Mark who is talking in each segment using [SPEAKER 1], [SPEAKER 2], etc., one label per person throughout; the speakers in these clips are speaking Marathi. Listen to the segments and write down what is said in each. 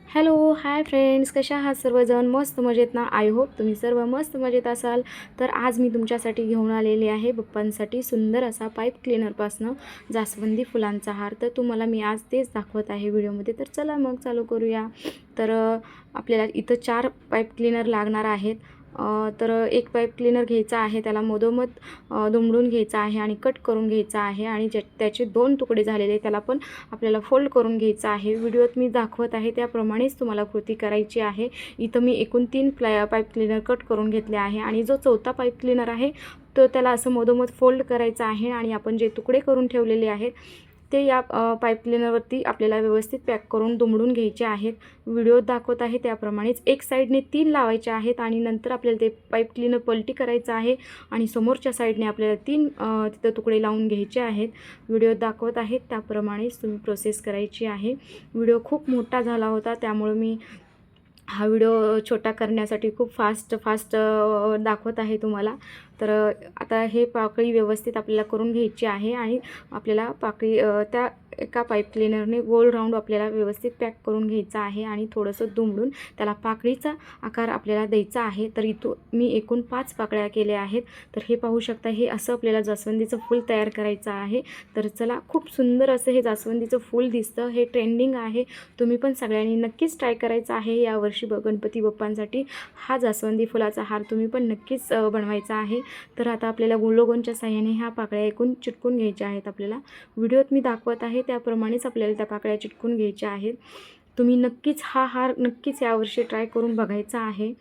[SPEAKER 1] हॅलो हाय फ्रेंड्स, कशा आहात सर्वजण? मस्त मजेत ना? आय होप तुम्ही सर्व मस्त मजेत असाल. तर आज मी तुमच्यासाठी घेऊन आलेली आहे बाप्पांसाठी सुंदर असा पाईप क्लीनरपासनं जास्वंदी फुलांचा हार. तर तुम्हाला मी आज तेच दाखवत आहे व्हिडिओमध्ये. तर चला मग चालू करूया. तर आपल्याला इथं 4 पाईप क्लीनर लागणार आहेत. तर एक पाईप क्लीनर घ्यायचा आहे, त्याला मधोमध दुमडून घ्यायचा आहे आणि कट करून घ्यायचा आहे. आणि त्याचे 2 तुकडे झालेले त्याला पण आपल्याला फोल्ड करून घ्यायचा आहे. व्हिडिओत मी दाखवत आहे त्याप्रमाणेच तुम्हाला कृती करायची आहे. इथं मी एकूण 3 पाईप क्लीनर कट करून घेतले आहे आणि जो चौथा पाईप क्लीनर आहे तो त्याला असं मधोमध फोल्ड करायचा आहे आणि आपण जे तुकडे करून ठेवलेले आहेत ते या पाईप क्लीनरवरती आपल्याला व्यवस्थित पॅक करून दुमडून घ्यायचे आहेत. व्हिडिओत दाखवत आहे त्याप्रमाणेच एक साईडने 3 लावायचे आहेत आणि नंतर आपल्याला ते पाईप क्लीनर पलटी करायचं आहे आणि समोरच्या साईडने आपल्याला 3 तिथं तुकडे लावून घ्यायचे आहेत. व्हिडिओत दाखवत आहेत त्याप्रमाणेच तुम्ही प्रोसेस करायची आहे. व्हिडिओ खूप मोठा झाला होता त्यामुळे मी हा व्हिडिओ छोटा करण्यासाठी खूप फास्ट दाखवत आहे तुम्हाला. तर आता हे पाकळी व्यवस्थित आपल्याला करून घ्यायची आहे आणि आपल्याला पाकळी त्या एका पाईप क्लीनरने गोल राऊंड आपल्याला व्यवस्थित पॅक करून घ्यायचा आहे आणि थोडंसं दुमडून त्याला पाकळीचा आकार आपल्याला द्यायचा आहे. तर इथं मी एकूण 5 पाकळ्या केल्या आहेत. तर हे पाहू शकता, हे असं आपल्याला जास्वंदीचं फूल तयार करायचं आहे. तर चला, खूप सुंदर असं हे जास्वंदीचं फूल दिसतं. हे ट्रेंडिंग आहे. तुम्ही पण सगळ्यांनी नक्कीच ट्राय करायचं आहे यावर्षी गणपती बाप्पांसाठी. हा जास्वंदी फुलाचा हार तुम्ही पण नक्कीच बनवायचा आहे. तर आता आपल्याला गुळगोंच्या साहाय्याने ह्या पाकळ्या एकूण चिटकून घ्यायच्या आहेत. आपल्याला व्हिडिओत मी दाखवत आहे त्याप्रमाणेच आपल्याला त्या पाकळ्या चिटकून घ्यायच्या आहेत. तुम्ही नक्कीच हा हार नक्कीच यावर्षी ट्राय करून बघायचा आहे.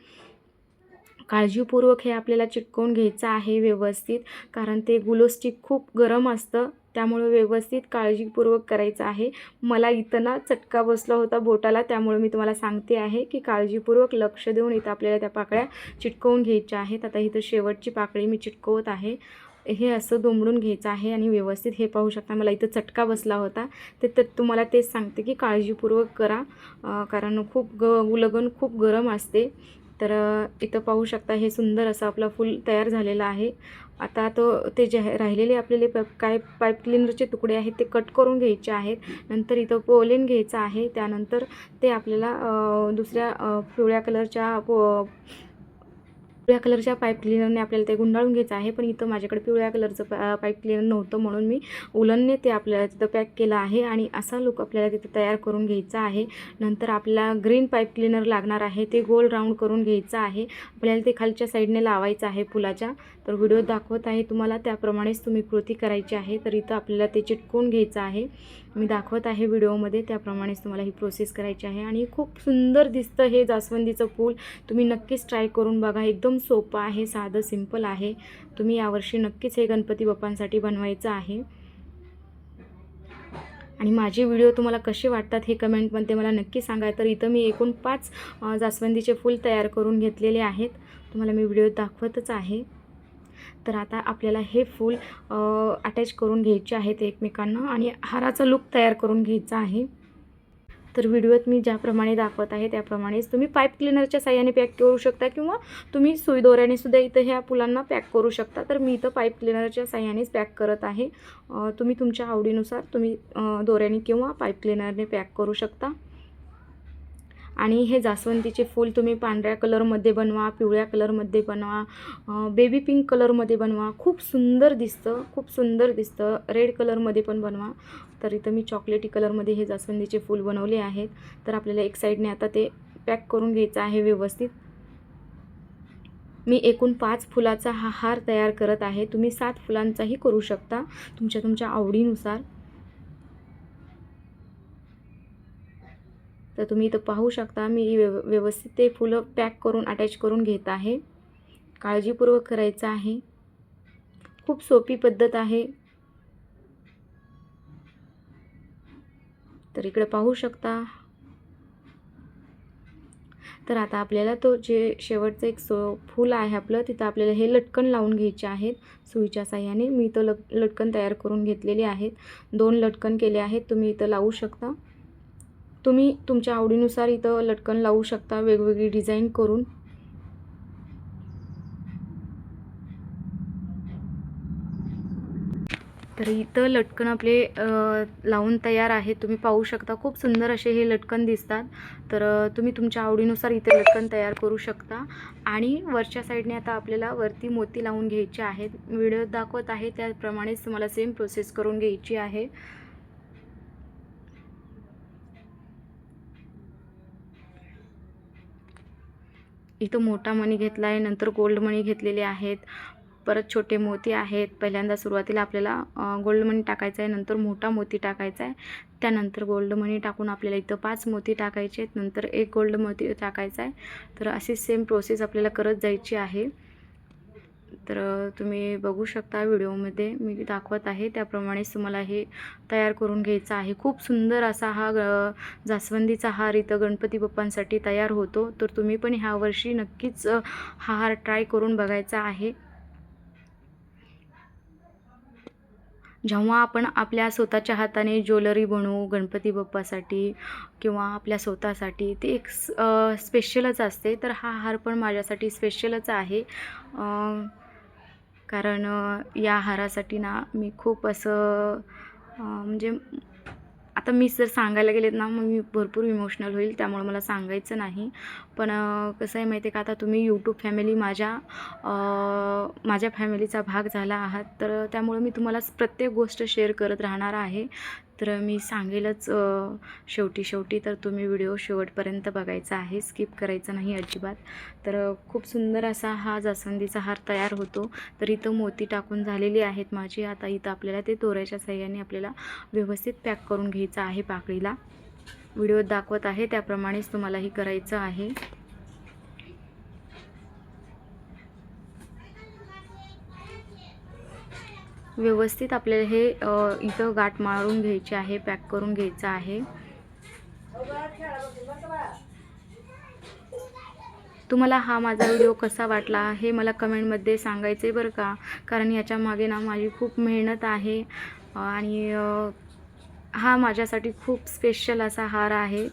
[SPEAKER 1] काळजीपूर्वक हे आपल्याला चिटकवून घ्यायचं आहे व्यवस्थित, कारण ते ग्लू स्टिक खूप गरम असतं, त्यामुळे व्यवस्थित काळजीपूर्वक करायचं आहे. मला इथं ना चटका बसला होता बोटाला, त्यामुळे मी तुम्हाला सांगते आहे की काळजीपूर्वक लक्ष देऊन इथं आपल्याला त्या पाकळ्या चिटकवून घ्यायच्या आहेत. आता इथं शेवटची पाकळी मी चिटकवत आहे. हे असं दुमडून घ्यायचं आहे आणि व्यवस्थित हे पाहू शकता, मला इथं चटका बसला होता. तर तुम्हाला तेच सांगते की काळजीपूर्वक करा, कारण लगन खूप गरम असते. तर इथं पाहू शकता, हे सुंदर असं आपलं फूल तयार झालेलं आहे. आता ते जे राहिलेले आपल्याला पाईप क्लीनरचे तुकडे आहेत ते कट करून घ्यायचे आहेत. नंतर इथं पोलेन घ्यायचं आहे. त्यानंतर ते आपल्याला दुसऱ्या पिवळ्या कलरच्या पाईप क्लीनरने आपल्याला ते गुंडाळून घ्यायचं आहे. पण इथं माझ्याकडे पिवळ्या कलरचं पाईप क्लीनर नव्हतं, म्हणून मी उलनने ते आपल्याला तिथं पॅक केलं आहे आणि असा लुक आपल्याला तिथं तयार करून घ्यायचा आहे. नंतर आपल्याला ग्रीन पाईप क्लीनर लागणार आहे. ते गोल राऊंड करून घ्यायचं आहे. आपल्याला ते खालच्या साईडने लावायचं आहे फुलाच्या. तर व्हिडिओ दाखवत आहे तुम्हाला त्याप्रमाणेच तुम्ही कृती करायची आहे. तर इथं आपल्याला ते चिटकवून घ्यायचं आहे. मी दाखवत आहे व्हिडिओमध्ये त्याप्रमाणेच तुम्हाला ही प्रोसेस करायची आहे. आणि खूप सुंदर दिसतं हे जास्वंदीचं फूल. तुम्ही नक्कीच ट्राय करून बघा. एकदम सोपं आहे, साधं सिंपल आहे. तुम्ही यावर्षी नक्कीच हे गणपती बाप्पांसाठी बनवायचं आहे. आणि माझे व्हिडिओ तुम्हाला कसे वाटतात हे कमेंटमध्ये मला नक्की सांगा. तर इथं मी एकूण 5 जास्वंदीचे फूल तयार करून घेतलेले आहेत. तुम्हाला मी व्हिडिओ दाखवतच आहे. तर आता आपल्याला हे फूल अटॅच करून घ्यायचे आहेत एकमेकांना आणि हाराचा लुक तयार करून घ्यायचा आहे. तर व्हिडिओत मी ज्याप्रमाणे दाखवत आहे त्याप्रमाणेच तुम्ही पाईप क्लीनरच्या साहाय्याने पॅक करू शकता किंवा तुम्ही सुई दोऱ्याने सुद्धा इथं ह्या फुलांना पॅक करू शकता. तर मी इथं पाईप क्लीनरच्या साहाय्यानेच पॅक करत आहे. तुम्ही तुमच्या आवडीनुसार तुम्ही दोऱ्याने किंवा पाईप क्लीनरने पॅक करू शकता. आणि हे जास्वंदीचे फूल तुम्ही पांढऱ्या कलरमध्ये बनवा, पिवळ्या कलरमध्ये बनवा, बेबी पिंक कलरमध्ये बनवा. खूप सुंदर दिसतं. रेड कलरमध्ये पण बनवा. तर इथं मी चॉकलेटी कलरमध्ये हे जास्वंदीचे फूल बनवले आहेत. तर आपल्याला एक साईडने आता ते पॅक करून घ्यायचं आहे व्यवस्थित. मी एकूण 5 फुलाचा हा हार तयार करत आहे. तुम्ही 7 फुलांचाही करू शकता तुमच्या आवडीनुसार. तर तुम्ही इथं पाहू शकता, मी व्यवस्थित ते फुलं पॅक करून अटॅच करून घेत आहे. काळजीपूर्वक करायचं आहे. खूप सोपी पद्धत आहे. तर इकडे पाहू शकता. तर आता आपल्याला तो जे शेवटचं एक फूल आहे आपलं, तिथं आपल्याला हे लटकन लावून घ्यायचे आहेत सुईच्या साहाय्याने. मी इथं लटकन तयार करून घेतलेले आहेत. 2 लटकन केले आहेत. तुम्ही इथं लावू शकता. तुम्ही तुमच्या आवडीनुसार इथं लटकन लावू शकता वेगवेगळी डिझाईन करून. तर इथं लटकन आपले लावून तयार आहे. तुम्ही पाहू शकता खूप सुंदर असे हे लटकन दिसतात. तर तुम्ही तुमच्या आवडीनुसार इथे लटकन तयार करू शकता. आणि वरच्या साईडने आता आपल्याला वरती मोती लावून घ्यायचे आहेत. व्हिडिओ दाखवत आहे त्याप्रमाणेच तुम्हाला सेम प्रोसेस करून घ्यायची आहे. इथं मोठा मणी घेतला आहे, नंतर गोल्ड मणी घेतलेले आहेत, परत छोटे मोती आहेत. पहिल्यांदा सुरुवातीला आपल्याला गोल्ड मणी टाकायचा आहे, नंतर मोठा मोती टाकायचा आहे, त्यानंतर गोल्ड मणी टाकून आपल्याला इथं 5 मोती टाकायचे आहेत, नंतर एक गोल्ड मोती टाकायचा आहे. तर अशी सेम प्रोसेस आपल्याला करत जायची आहे. तर तुम्ही बघू शकता व्हिडिओमध्ये मी दाखवत आहे त्याप्रमाणेच तुम्हाला हे तयार करून घ्यायचं आहे. खूप सुंदर असा हा जास्वंदीचा हार इथं गणपती बाप्पांसाठी तयार होतो. तर तुम्ही पण ह्या वर्षी नक्कीच हा हार ट्राय करून बघायचा आहे. जेव्हा आपण आपल्या स्वतःच्या हाताने ज्वेलरी बनवू गणपती बाप्पासाठी किंवा आपल्या स्वतःसाठी, ते एक स्पेशलच असते. तर हा हार पण माझ्यासाठी स्पेशलच आहे. कारण या हारासाठी ना मी खूप असं म्हणजे आता मी जर सांगायला गेलेत ना मग मी भरपूर इमोशनल होईल, त्यामुळे मला सांगायचं नाही. पण कसं आहे माहिती आहे का, आता तुम्ही यूट्यूब फॅमिली माझ्या फॅमिलीचा भाग झाला आहात. तर त्यामुळे मी तुम्हाला प्रत्येक गोष्ट शेअर करत राहणार आहे. तर मी सांगेलच शेवटी तर तुम्ही व्हिडिओ शेवटपर्यंत बघायचा आहे, स्किप करायचं नाही अजिबात. तर खूप सुंदर असा हा जास्वंदीचा हार तयार होतो. तर इथं मोती टाकून झालेली आहेत माझी. आता इथं आपल्याला ते दोऱ्याच्या साहाय्याने आपल्याला व्यवस्थित पॅक करून घ्यायचं आहे पाकळीला. व्हिडिओत दाखवत आहे त्याप्रमाणेच तुम्हालाही करायचं आहे. व्यवस्थित आपल्याला हे इथं गाठ मारून घ्यायची आहे, पॅक करून घ्यायचं आहे. तुम्हाला हा माझा व्हिडिओ कसा वाटला हे मला कमेंटमध्ये सांगायचं आहे बरं का. कारण याच्यामागे ना माझी खूप मेहनत आहे आणि हा माझ्यासाठी खूप स्पेशल असा हार आहे.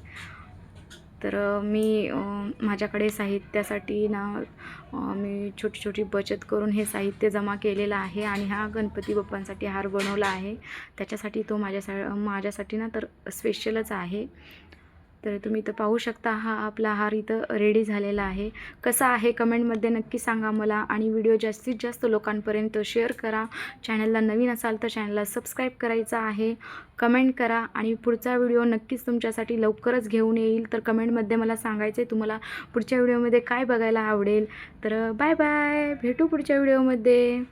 [SPEAKER 1] तर मी माझ्याकडे साहित्यासाठी ना मी छोटी छोटी बचत करून हे साहित्य जमा केलेलं आहे आणि हा गणपती बाप्पांसाठी हार बनवला आहे. त्याच्यासाठी तो माझ्यासाठी ना तर स्पेशलच आहे. तर तुम्ही इथं पाहू शकता हा आपला हार इथं रेडी झालेला आहे. कसा आहे कमेंटमध्ये नक्की सांगा मला. आणि व्हिडिओ जास्तीत जास्त लोकांपर्यंत शेअर करा. चॅनलला नवीन असाल तर चॅनलला सबस्क्राईब करायचं आहे. कमेंट करा आणि पुढचा व्हिडिओ नक्कीच तुमच्यासाठी लवकरच घेऊन येईल. तर कमेंटमध्ये मला सांगायचं आहे तुम्हाला पुढच्या व्हिडिओमध्ये काय बघायला आवडेल. तर बाय बाय, भेटू पुढच्या व्हिडिओमध्ये.